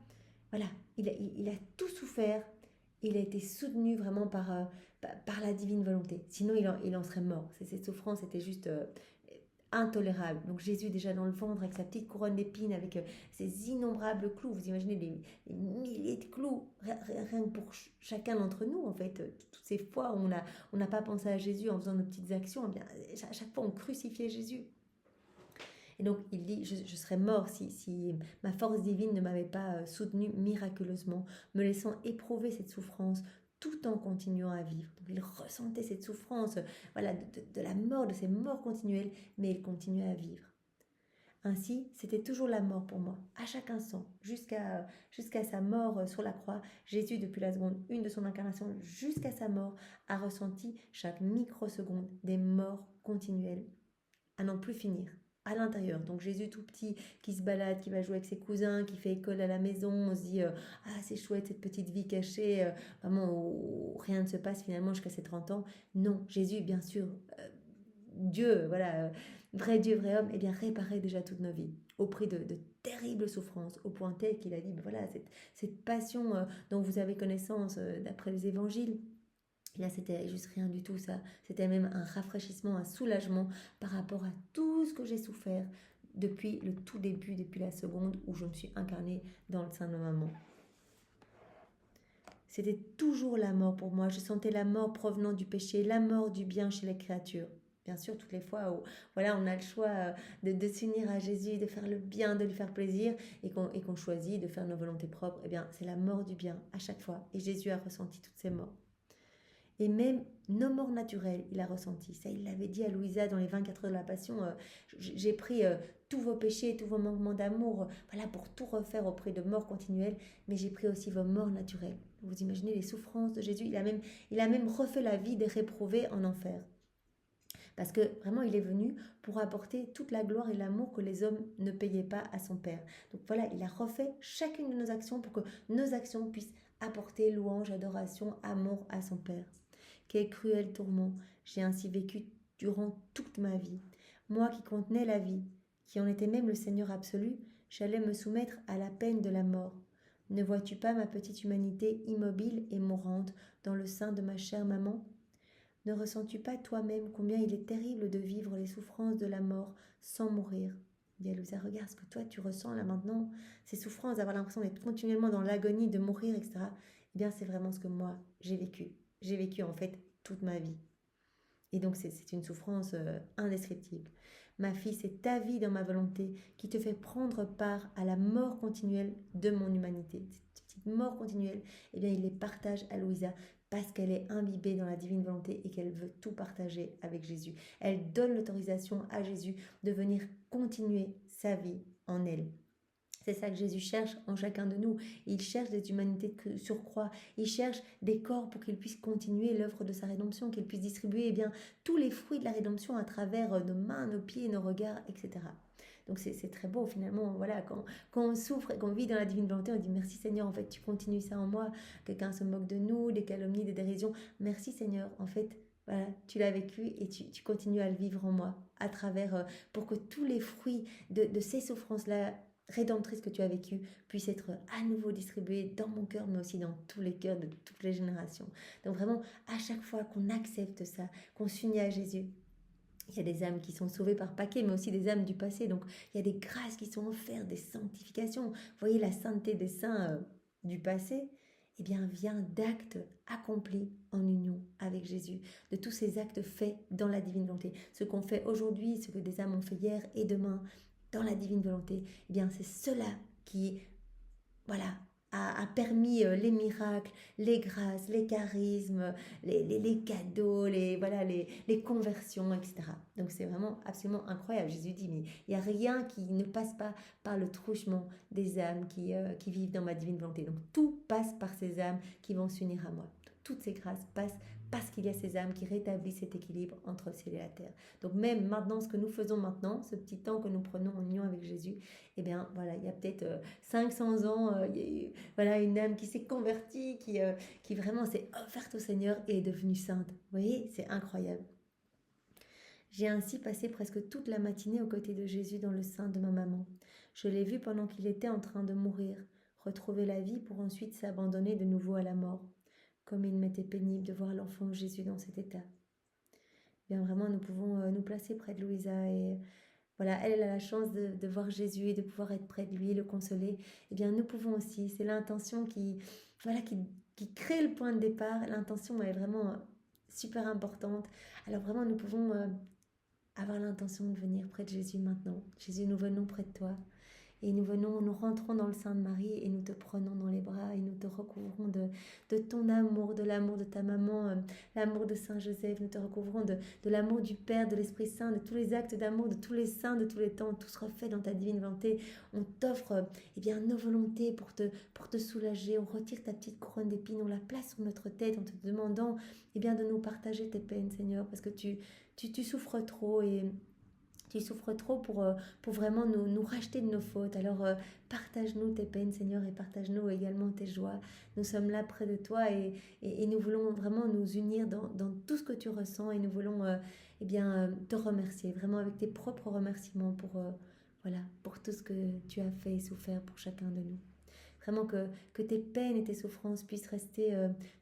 voilà, il a tout souffert, il a été soutenu vraiment par la divine volonté. Sinon, il en serait mort. Cette souffrance était juste intolérable. Donc Jésus déjà dans le ventre avec sa petite couronne d'épines, avec ses innombrables clous. Vous imaginez des milliers de clous, rien que pour chacun d'entre nous, en fait. Toutes ces fois où on n'a pas pensé à Jésus en faisant nos petites actions, eh bien, à chaque fois on crucifiait Jésus. Et donc il dit, je serais mort si ma force divine ne m'avait pas soutenu miraculeusement, me laissant éprouver cette souffrance tout en continuant à vivre. Donc il ressentait cette souffrance, voilà, de la mort, de ces morts continuelles, mais il continuait à vivre. Ainsi, c'était toujours la mort pour moi, à chaque instant, jusqu'à sa mort sur la croix. Jésus, depuis la seconde 1 de son incarnation jusqu'à sa mort, a ressenti chaque microseconde des morts continuelles, à n'en plus finir, à l'intérieur. Donc Jésus tout petit, qui se balade, qui va jouer avec ses cousins, qui fait école à la maison, on se dit ah c'est chouette cette petite vie cachée, vraiment où rien ne se passe finalement jusqu'à ses 30 ans. Non, Jésus bien sûr, Dieu, voilà, vrai Dieu, vrai homme, eh bien réparait déjà toutes nos vies au prix de terribles souffrances, au point tel qu'il a dit, voilà, cette passion dont vous avez connaissance d'après les évangiles, là, c'était juste rien du tout, ça. C'était même un rafraîchissement, un soulagement par rapport à tout ce que j'ai souffert depuis le tout début, depuis la seconde où je me suis incarnée dans le sein de ma maman. C'était toujours la mort pour moi. Je sentais la mort provenant du péché, la mort du bien chez les créatures. Bien sûr, toutes les fois où voilà, on a le choix de s'unir à Jésus, de faire le bien, de lui faire plaisir, et qu'on choisit de faire nos volontés propres, eh bien, c'est la mort du bien à chaque fois. Et Jésus a ressenti toutes ces morts. Et même nos morts naturelles, il a ressenti. Ça, il l'avait dit à Louisa dans les 24 heures de la Passion. J'ai pris tous vos péchés, tous vos manquements d'amour, voilà, pour tout refaire auprès de morts continuelles, mais j'ai pris aussi vos morts naturelles. Vous imaginez les souffrances de Jésus. Il a même refait la vie des réprouvés en enfer. Parce que vraiment, il est venu pour apporter toute la gloire et l'amour que les hommes ne payaient pas à son Père. Donc voilà, il a refait chacune de nos actions pour que nos actions puissent apporter louange, adoration, amour à son Père. Quel cruel tourment j'ai ainsi vécu durant toute ma vie. Moi qui contenais la vie, qui en étais même le Seigneur absolu, j'allais me soumettre à la peine de la mort. Ne vois-tu pas ma petite humanité immobile et mourante dans le sein de ma chère maman ? Ne ressens-tu pas toi-même combien il est terrible de vivre les souffrances de la mort sans mourir ? Dit à Louisa, regarde ce que toi tu ressens là maintenant, ces souffrances, d'avoir l'impression d'être continuellement dans l'agonie, de mourir, etc. Eh bien c'est vraiment ce que moi j'ai vécu. J'ai vécu en fait toute ma vie. Et donc c'est une souffrance indescriptible. Ma fille, c'est ta vie dans ma volonté qui te fait prendre part à la mort continuelle de mon humanité. Cette petite mort continuelle, eh bien il les partage à Louisa parce qu'elle est imbibée dans la divine volonté et qu'elle veut tout partager avec Jésus. Elle donne l'autorisation à Jésus de venir continuer sa vie en elle. C'est ça que Jésus cherche en chacun de nous. Il cherche des humanités de surcroît. Il cherche des corps pour qu'il puisse continuer l'œuvre de sa rédemption, qu'il puisse distribuer tous les fruits de la rédemption à travers nos mains, nos pieds, nos regards, etc. Donc c'est très beau finalement, voilà, quand on souffre et qu'on vit dans la divine volonté, on dit merci Seigneur, en fait tu continues ça en moi. Quelqu'un se moque de nous, des calomnies, des dérisions. Merci Seigneur, en fait voilà, tu l'as vécu et tu continues à le vivre en moi à travers, pour que tous les fruits de ces souffrances-là rédemptrice que tu as vécue puisse être à nouveau distribuée dans mon cœur, mais aussi dans tous les cœurs de toutes les générations. Donc vraiment, à chaque fois qu'on accepte ça, qu'on s'unit à Jésus, Il y a des âmes qui sont sauvées par paquet, mais aussi des âmes du passé. Donc, il y a des grâces qui sont offertes, des sanctifications. Vous voyez, la sainteté des saints du passé, eh bien, vient d'actes accomplis en union avec Jésus, de tous ces actes faits dans la divine volonté. Ce qu'on fait aujourd'hui, ce que des âmes ont fait hier et demain dans la divine volonté, eh bien, c'est cela qui, voilà, a permis les miracles, les grâces, les charismes, les cadeaux, voilà, les conversions, etc. Donc c'est vraiment absolument incroyable. Jésus dit, mais il n'y a rien qui ne passe pas par le truchement des âmes qui vivent dans ma divine volonté. Donc tout passe par ces âmes qui vont s'unir à moi. Toutes ces grâces passent parce qu'il y a ces âmes qui rétablissent cet équilibre entre le ciel et la terre. Donc même maintenant, ce que nous faisons maintenant, ce petit temps que nous prenons en union avec Jésus, eh bien voilà, il y a peut-être 500 ans, il y a eu voilà, une âme qui s'est convertie, qui vraiment s'est offerte au Seigneur et est devenue sainte. Vous voyez, c'est incroyable. J'ai ainsi passé presque toute la matinée aux côtés de Jésus dans le sein de ma maman. Je l'ai vu pendant qu'il était en train de mourir, retrouver la vie pour ensuite s'abandonner de nouveau à la mort. Comme il m'était pénible de voir l'enfant Jésus dans cet état. Bien vraiment, nous pouvons nous placer près de Louisa et voilà, elle a la chance de voir Jésus et de pouvoir être près de lui, le consoler. Eh bien, nous pouvons aussi. C'est l'intention voilà, qui crée le point de départ. L'intention est vraiment super importante. Alors vraiment, nous pouvons avoir l'intention de venir près de Jésus maintenant. Jésus, nous venons près de toi. Et nous rentrons dans le sein de Marie et nous te prenons dans les bras et nous te recouvrons de ton amour, de l'amour de ta maman, l'amour de Saint Joseph. Nous te recouvrons de l'amour du Père, de l'Esprit Saint, de tous les actes d'amour, de tous les saints, de tous les temps. Tout sera fait dans ta divine volonté. On t'offre eh bien, nos volontés pour te soulager. On retire ta petite couronne d'épines, on la place sur notre tête en te demandant eh bien, de nous partager tes peines, Seigneur, parce que tu souffres trop et tu souffres trop pour vraiment nous racheter de nos fautes. Alors partage-nous tes peines, Seigneur, et partage-nous également tes joies. Nous sommes là près de toi et nous voulons vraiment nous unir dans tout ce que tu ressens et nous voulons eh bien, te remercier, vraiment avec tes propres remerciements voilà, pour tout ce que tu as fait et souffert pour chacun de nous. Vraiment que tes peines et tes souffrances puissent rester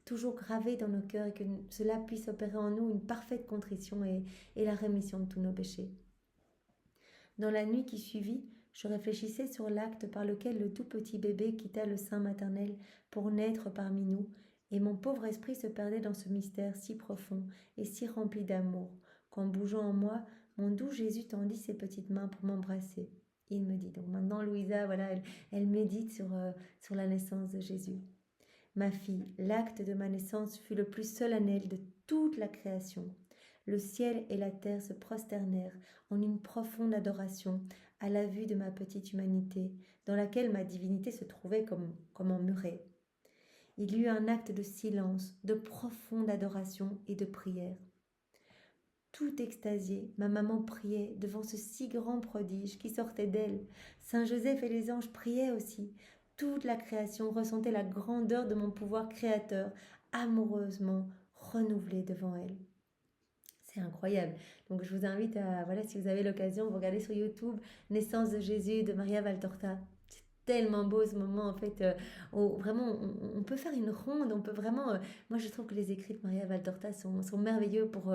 toujours gravées dans nos cœurs et que cela puisse opérer en nous une parfaite contrition et la rémission de tous nos péchés. Dans la nuit qui suivit, je réfléchissais sur l'acte par lequel le tout petit bébé quitta le sein maternel pour naître parmi nous, et mon pauvre esprit se perdait dans ce mystère si profond et si rempli d'amour, qu'en bougeant en moi, mon doux Jésus tendit ses petites mains pour m'embrasser. Il me dit, donc maintenant Louisa, voilà, elle médite sur la naissance de Jésus. Ma fille, l'acte de ma naissance fut le plus solennel de toute la création. Le ciel et la terre se prosternèrent en une profonde adoration à la vue de ma petite humanité, dans laquelle ma divinité se trouvait comme emmurée. Il y eut un acte de silence, de profonde adoration et de prière. Tout extasiée, ma maman priait devant ce si grand prodige qui sortait d'elle. Saint Joseph et les anges priaient aussi. Toute la création ressentait la grandeur de mon pouvoir créateur, amoureusement renouvelé devant elle. C'est incroyable. Donc je vous invite à, voilà, si vous avez l'occasion, vous regardez sur YouTube Naissance de Jésus de Maria Valtorta. C'est tellement beau ce moment en fait. Vraiment, on peut faire une ronde, on peut vraiment. Moi je trouve que les écrits de Maria Valtorta sont merveilleux pour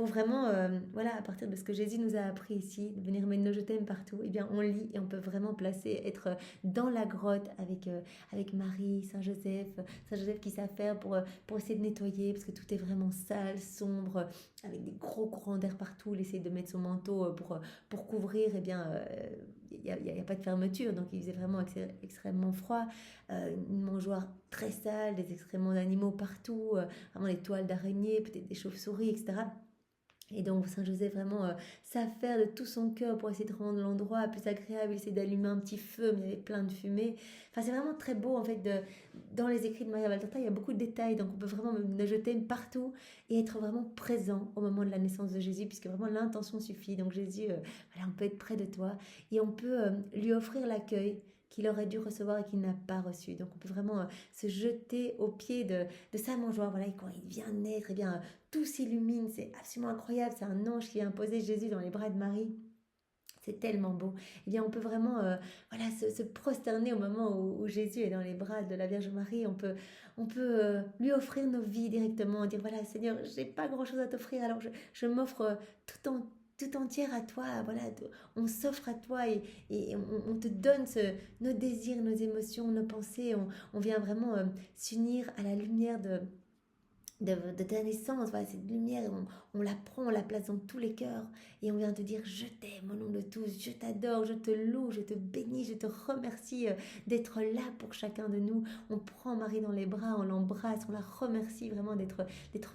vraiment, voilà, à partir de ce que Jésus nous a appris ici, de venir mettre nos je t'aime partout, eh bien on lit et on peut vraiment être dans la grotte avec Marie, Saint Joseph qui s'affaire pour essayer de nettoyer, parce que tout est vraiment sale, sombre, avec des gros courants d'air partout, il essaie de mettre son manteau pour couvrir, eh bien, il n'y a pas de fermeture, donc il faisait vraiment extrêmement froid, une mangeoire très sale, des excréments d'animaux partout, vraiment des toiles d'araignées, peut-être des chauves-souris, etc. Et donc Saint Joseph vraiment s'affaire de tout son cœur pour essayer de rendre l'endroit plus agréable, il essaie d'allumer un petit feu, mais il y avait plein de fumée. Enfin c'est vraiment très beau en fait, dans les écrits de Maria Valtorta, il y a beaucoup de détails, donc on peut vraiment me jeter partout et être vraiment présent au moment de la naissance de Jésus, puisque vraiment l'intention suffit. Donc Jésus, voilà, on peut être près de toi et on peut lui offrir l'accueil qu'il aurait dû recevoir et qu'il n'a pas reçu. Donc on peut vraiment se jeter au pied de sa mangeoire. Voilà, et quand il vient naître, eh bien, tout s'illumine, c'est absolument incroyable. C'est un ange qui a imposé Jésus dans les bras de Marie. C'est tellement beau. Eh bien, on peut vraiment voilà, se prosterner au moment où Jésus est dans les bras de la Vierge Marie. On peut lui offrir nos vies directement, dire, voilà, Seigneur, j'ai pas grand-chose à t'offrir, alors je m'offre tout entière à toi. Voilà, on s'offre à toi et on te donne nos désirs, nos émotions, nos pensées. On vient vraiment s'unir à la lumière de ta naissance, voilà, cette lumière, on la prend, on la place dans tous les cœurs et on vient te dire je t'aime au nom de tous, je t'adore, je te loue, je te bénis, je te remercie d'être là pour chacun de nous. On prend Marie dans les bras, on l'embrasse, on la remercie vraiment d'être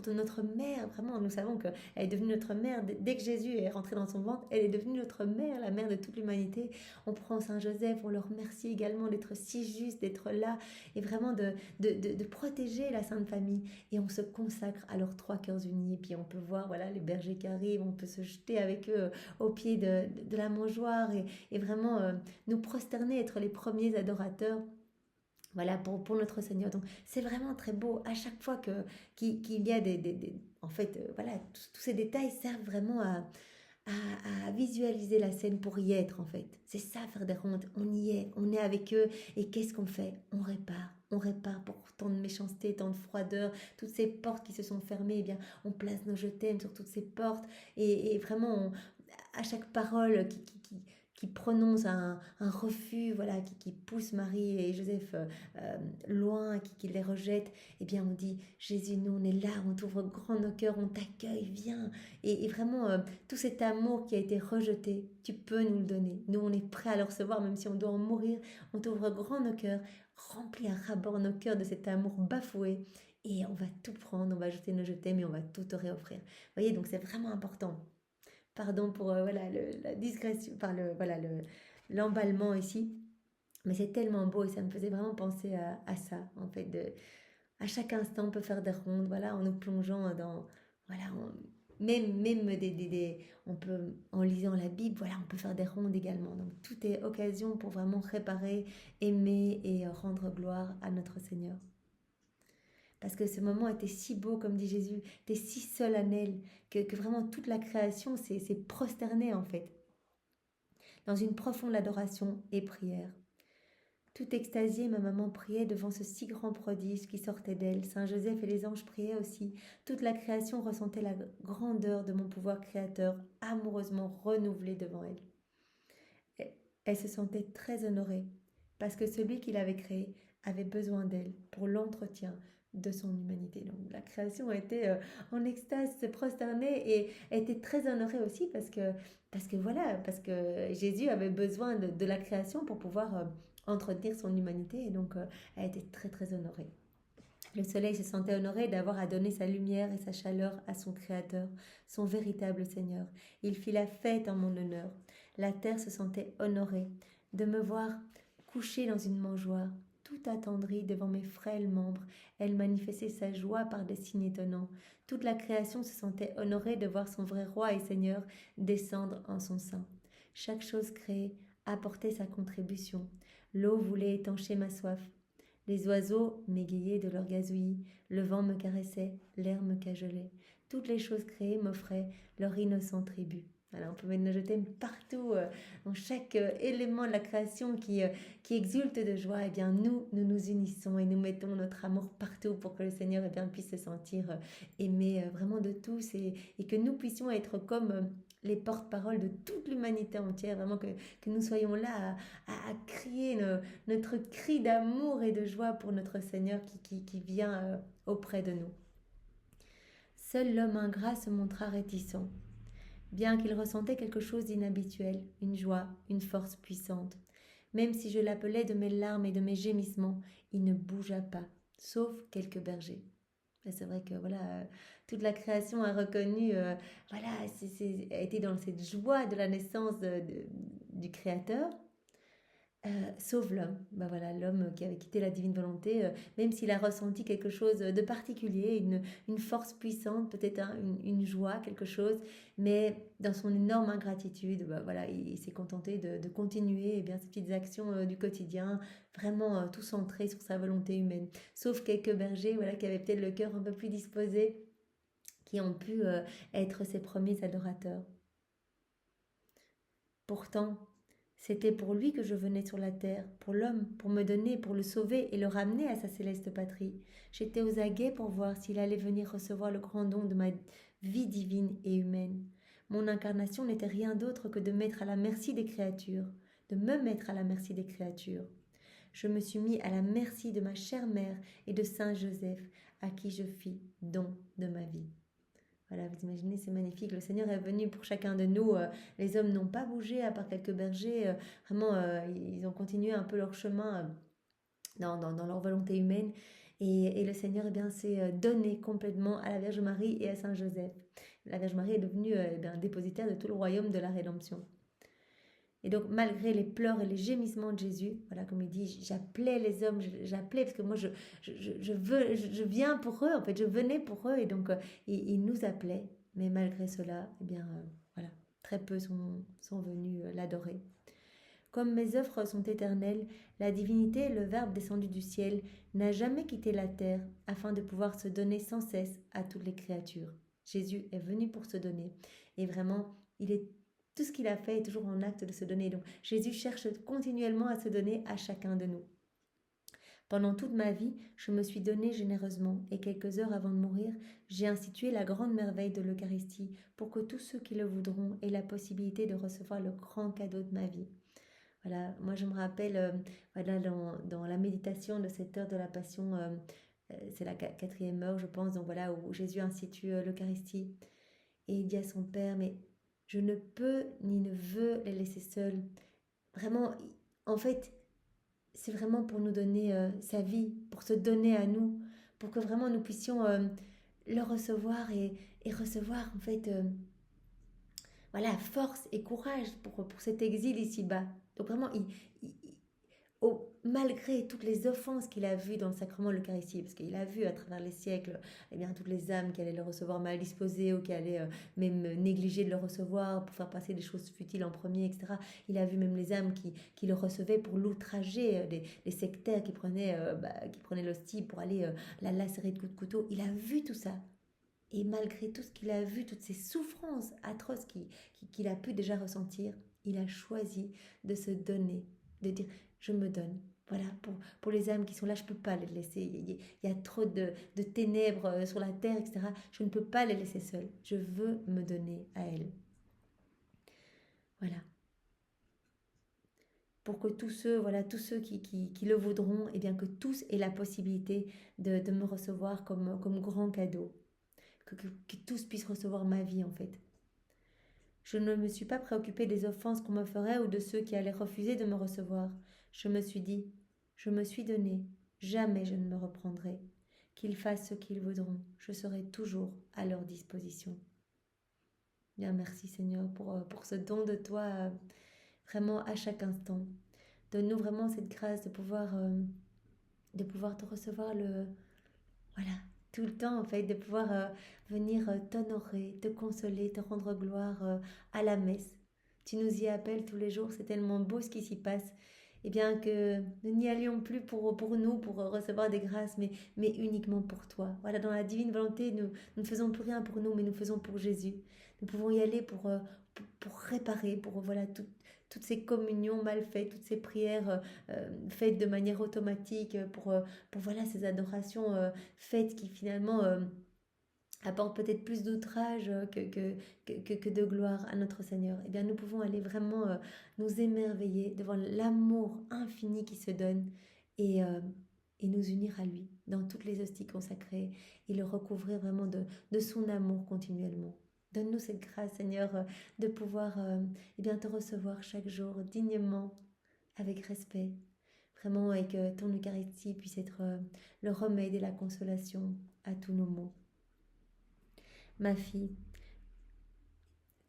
notre mère. Vraiment, nous savons qu'elle est devenue notre mère dès que Jésus est rentré dans son ventre, elle est devenue notre mère, la mère de toute l'humanité. On prend Saint Joseph, on le remercie également d'être si juste, d'être là et vraiment de protéger la Sainte Famille. Et on se consacre à leurs trois cœurs unis. Et puis on peut voir voilà, les bergers qui arrivent, on peut se jeter avec eux au pied de la mangeoire et vraiment nous prosterner, être les premiers adorateurs. Voilà, pour notre Seigneur. Donc, c'est vraiment très beau. À chaque fois qu'il y a en fait, voilà, tous ces détails servent vraiment à visualiser la scène pour y être en fait. C'est ça faire des rondes, on est avec eux et qu'est-ce qu'on fait? On répare pour tant de méchanceté, tant de froideur, toutes ces portes qui se sont fermées, eh bien on place nos je t'aime sur toutes ces portes et vraiment à chaque parole qui prononce un refus, voilà, qui pousse Marie et Joseph loin, qui les rejette, eh bien on dit Jésus, nous on est là, on t'ouvre grand nos cœurs, on t'accueille, viens. Et vraiment, tout cet amour qui a été rejeté, tu peux nous le donner. Nous on est prêts à le recevoir, même si on doit en mourir, on t'ouvre grand nos cœurs, remplis à rabord nos cœurs de cet amour bafoué. Et on va tout prendre, on va jeter nos je t'aime et on va tout te réoffrir. Vous voyez, donc c'est vraiment important. Pardon pour voilà, la digression, enfin l'emballement ici. Mais c'est tellement beau et ça me faisait vraiment penser à ça, en fait. À chaque instant, on peut faire des rondes, voilà, en nous plongeant dans. Voilà, même on peut, en lisant la Bible, voilà, on peut faire des rondes également. Donc tout est occasion pour vraiment réparer, aimer et rendre gloire à notre Seigneur. Parce que ce moment était si beau, comme dit Jésus, était si solennel, que vraiment toute la création s'est prosternée en fait, dans une profonde adoration et prière. Tout extasiée, ma maman priait devant ce si grand prodige qui sortait d'elle. Saint Joseph et les anges priaient aussi. Toute la création ressentait la grandeur de mon pouvoir créateur, amoureusement renouvelé devant elle. Elle se sentait très honorée, parce que celui qui l'avait créée avait besoin d'elle pour l'entretien de son humanité. Donc la création était en extase, se prosternait et était très honorée aussi parce que Jésus avait besoin de la création pour pouvoir entretenir son humanité et donc elle était très très honorée. Le soleil se sentait honoré d'avoir à donner sa lumière et sa chaleur à son Créateur, son véritable Seigneur. Il fit la fête en mon honneur. La terre se sentait honorée de me voir couchée dans une mangeoire, tout attendrie devant mes frêles membres. Elle manifestait sa joie par des signes étonnants. Toute la création se sentait honorée de voir son vrai roi et Seigneur descendre en son sein. Chaque chose créée apportait sa contribution. L'eau voulait étancher ma soif. Les oiseaux m'égayaient de leur gazouillis, le vent me caressait, l'air me cajolait. Toutes les choses créées m'offraient leur innocent tribut. Alors on peut mettre nos je t'aime partout, dans chaque élément de la création qui exulte de joie. Eh bien nous unissons et nous mettons notre amour partout pour que le Seigneur eh bien, puisse se sentir aimé vraiment de tous et que nous puissions être comme les porte-paroles de toute l'humanité entière, vraiment que nous soyons là à crier notre cri d'amour et de joie pour notre Seigneur qui vient auprès de nous. Seul l'homme ingrat se montra réticent, bien qu'il ressentait quelque chose d'inhabituel, une joie, une force puissante. Même si je l'appelais de mes larmes et de mes gémissements, il ne bougea pas, sauf quelques bergers. Et c'est vrai que voilà, toute la création a reconnu, voilà, a été dans cette joie de la naissance du Créateur. Sauf l'homme, ben voilà, l'homme qui avait quitté la divine volonté, même s'il a ressenti quelque chose de particulier, une force puissante, peut-être une joie, quelque chose, mais dans son énorme ingratitude, ben voilà, il s'est contenté de continuer eh bien, ses petites actions du quotidien, vraiment tout centré sur sa volonté humaine. Sauf quelques bergers voilà, qui avaient peut-être le cœur un peu plus disposé, qui ont pu être ses premiers adorateurs. Pourtant, c'était pour lui que je venais sur la terre, pour l'homme, pour me donner, pour le sauver et le ramener à sa céleste patrie. J'étais aux aguets pour voir s'il allait venir recevoir le grand don de ma vie divine et humaine. Mon incarnation n'était rien d'autre que de mettre à la merci des créatures, de me mettre à la merci des créatures. Je me suis mis à la merci de ma chère mère et de Saint Joseph, à qui je fis don de ma vie. Voilà, vous imaginez, c'est magnifique. Le Seigneur est venu pour chacun de nous. Les hommes n'ont pas bougé, à part quelques bergers. Vraiment, ils ont continué un peu leur chemin dans leur volonté humaine. Et le Seigneur s'est donné complètement à la Vierge Marie et à Saint Joseph. La Vierge Marie est devenue dépositaire de tout le royaume de la rédemption. Et donc, malgré les pleurs et les gémissements de Jésus, voilà, comme il dit, j'appelais les hommes, j'appelais parce que moi, je viens pour eux, en fait, je venais pour eux, et donc, il nous appelait. Mais malgré cela, voilà, très peu sont venus l'adorer. Comme mes œuvres sont éternelles, la divinité, le Verbe descendu du ciel, n'a jamais quitté la terre afin de pouvoir se donner sans cesse à toutes les créatures. Jésus est venu pour se donner, et vraiment, tout ce qu'il a fait est toujours en acte de se donner. Donc Jésus cherche continuellement à se donner à chacun de nous. Pendant toute ma vie, je me suis donné généreusement et quelques heures avant de mourir, j'ai institué la grande merveille de l'Eucharistie pour que tous ceux qui le voudront aient la possibilité de recevoir le grand cadeau de ma vie. Voilà, moi je me rappelle voilà, dans la méditation de cette heure de la Passion, c'est la 4e heure je pense, donc voilà, où Jésus institue l'Eucharistie et il dit à son Père, mais je ne peux ni ne veux les laisser seuls. Vraiment, en fait, c'est vraiment pour nous donner sa vie, pour se donner à nous, pour que vraiment nous puissions le recevoir et recevoir en fait voilà, force et courage pour cet exil ici-bas. Donc vraiment, malgré toutes les offenses qu'il a vues dans le sacrement de l'Eucharistie, parce qu'il a vu à travers les siècles toutes les âmes qui allaient le recevoir mal disposées ou qui allaient même négliger de le recevoir pour faire passer des choses futiles en premier, etc. Il a vu même les âmes qui le recevaient pour l'outrager, les sectaires qui prenaient l'hostie pour aller la lacérer de coups de couteau. Il a vu tout ça. Et malgré tout ce qu'il a vu, toutes ces souffrances atroces qu'il a pu déjà ressentir, il a choisi de se donner, de dire je me donne. Voilà, pour les âmes qui sont là, je ne peux pas les laisser. Il y a trop de ténèbres sur la terre, etc. Je ne peux pas les laisser seules. Je veux me donner à elles. Voilà. Pour que tous ceux qui le voudront, que tous aient la possibilité de me recevoir comme grand cadeau. Que tous puissent recevoir ma vie en fait. Je ne me suis pas préoccupée des offenses qu'on me ferait ou de ceux qui allaient refuser de me recevoir. Je me suis dit, je me suis donné, jamais je ne me reprendrai. Qu'ils fassent ce qu'ils voudront, je serai toujours à leur disposition. Bien, merci Seigneur pour ce don de toi vraiment à chaque instant. Donne-nous vraiment cette grâce de pouvoir te recevoir voilà, tout le temps en fait, de pouvoir venir t'honorer, te consoler, te rendre gloire à la messe. Tu nous y appelles tous les jours, c'est tellement beau ce qui s'y passe. Eh bien que nous n'y allions plus pour nous, pour recevoir des grâces, mais uniquement pour toi. Voilà, dans la divine volonté, nous ne faisons plus rien pour nous, mais nous faisons pour Jésus. Nous pouvons y aller pour réparer, pour voilà, toutes ces communions mal faites, toutes ces prières faites de manière automatique, pour voilà, ces adorations faites qui finalement apportent peut-être plus d'outrage que de gloire à notre Seigneur. Eh bien, nous pouvons aller vraiment nous émerveiller devant l'amour infini qui se donne et nous unir à lui dans toutes les hosties consacrées et le recouvrir vraiment de son amour continuellement. Donne-nous cette grâce, Seigneur, de pouvoir te recevoir chaque jour dignement, avec respect, vraiment, et que ton Eucharistie puisse être le remède et la consolation à tous nos maux. Ma fille,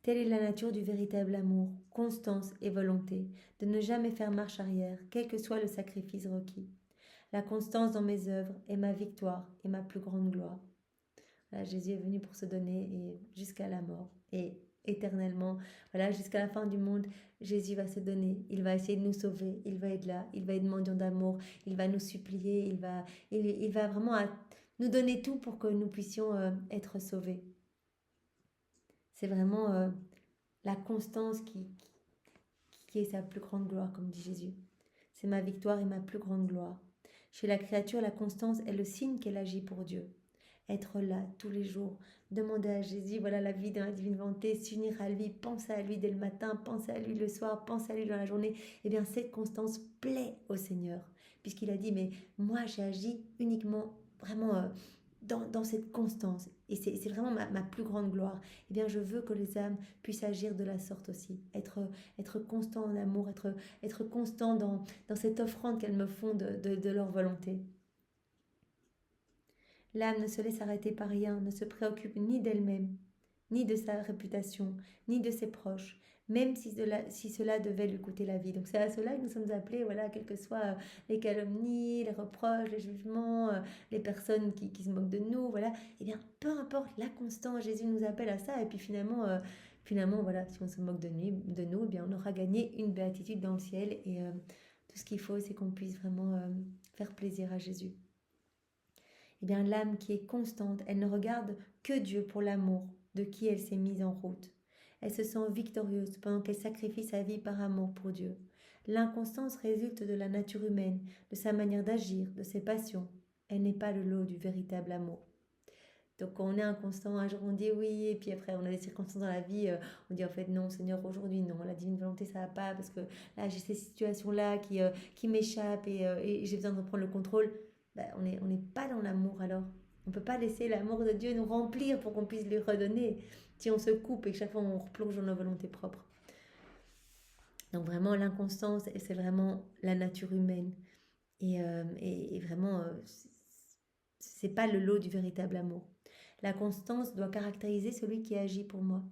telle est la nature du véritable amour, constance et volonté, de ne jamais faire marche arrière, quel que soit le sacrifice requis. La constance dans mes œuvres est ma victoire et ma plus grande gloire. Voilà, Jésus est venu pour se donner et jusqu'à la mort et éternellement, voilà, jusqu'à la fin du monde, Jésus va se donner, il va essayer de nous sauver, il va être là, il va être mendiant d'amour, il va nous supplier, il va vraiment nous donner tout pour que nous puissions être sauvés. C'est vraiment la constance qui est sa plus grande gloire, comme dit Jésus. C'est ma victoire et ma plus grande gloire. Chez la créature, la constance est le signe qu'elle agit pour Dieu. Être là tous les jours, demander à Jésus, voilà la vie dans la divine volonté, s'unir à lui, penser à lui dès le matin, penser à lui le soir, penser à lui dans la journée, eh bien cette constance plaît au Seigneur, puisqu'il a dit, mais moi j'ai agi uniquement vraiment dans cette constance, et c'est vraiment ma plus grande gloire. Eh bien je veux que les âmes puissent agir de la sorte aussi, être constant en amour, être constant dans cette offrande qu'elles me font de leur volonté. L'âme ne se laisse arrêter par rien, ne se préoccupe ni d'elle-même, ni de sa réputation, ni de ses proches, même si cela devait lui coûter la vie. Donc c'est à cela que nous sommes appelés, voilà, quelles que soient les calomnies, les reproches, les jugements, les personnes qui se moquent de nous, voilà. Eh bien, peu importe la constance, Jésus nous appelle à ça. Et puis finalement, voilà, si on se moque de nous, eh bien, on aura gagné une béatitude dans le ciel. Et tout ce qu'il faut, c'est qu'on puisse vraiment faire plaisir à Jésus. Eh bien, l'âme qui est constante, elle ne regarde que Dieu pour l'amour de qui elle s'est mise en route. Elle se sent victorieuse pendant qu'elle sacrifie sa vie par amour pour Dieu. L'inconstance résulte de la nature humaine, de sa manière d'agir, de ses passions. Elle n'est pas le lot du véritable amour. Donc quand on est inconstant, un jour on dit oui, et puis après on a des circonstances dans la vie, on dit en fait non Seigneur, aujourd'hui non, la divine volonté ça va pas, parce que là j'ai ces situations-là qui m'échappent et j'ai besoin de reprendre le contrôle. Ben, on n'est pas dans l'amour alors. On ne peut pas laisser l'amour de Dieu nous remplir pour qu'on puisse lui redonner si on se coupe et que chaque fois on replonge dans nos volontés propres. Donc vraiment l'inconstance, c'est vraiment la nature humaine. Et vraiment, c'est pas le lot du véritable amour. La constance doit caractériser celui qui agit pour moi.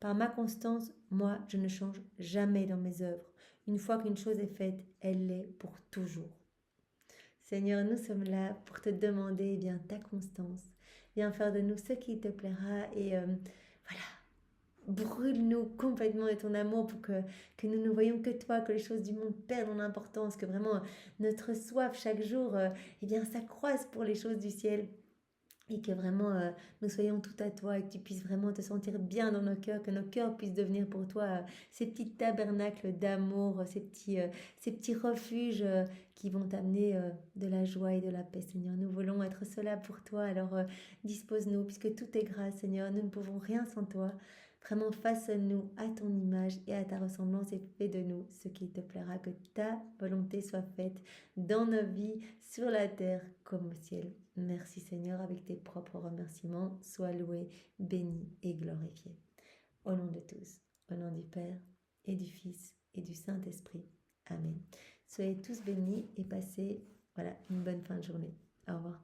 Par ma constance, moi, je ne change jamais dans mes œuvres. Une fois qu'une chose est faite, elle l'est pour toujours. Seigneur, nous sommes là pour te demander eh bien ta constance. Viens faire de nous ce qui te plaira et voilà, brûle-nous complètement de ton amour pour que nous ne voyons que toi, que les choses du monde perdent en importance, que vraiment notre soif chaque jour eh bien s'accroisse pour les choses du ciel. Et que vraiment nous soyons tout à toi et que tu puisses vraiment te sentir bien dans nos cœurs, que nos cœurs puissent devenir pour toi ces petits tabernacles d'amour, ces petits refuges qui vont t'amener de la joie et de la paix, Seigneur. Nous voulons être cela pour toi, alors dispose-nous, puisque tout est grâce, Seigneur. Nous ne pouvons rien sans toi. Vraiment, façonne-nous à ton image et à ta ressemblance et fais de nous ce qui te plaira, que ta volonté soit faite dans nos vies, sur la terre comme au ciel. Merci Seigneur, avec tes propres remerciements, sois loué, béni et glorifié. Au nom de tous, au nom du Père et du Fils et du Saint-Esprit. Amen. Soyez tous bénis et passez une bonne fin de journée. Au revoir.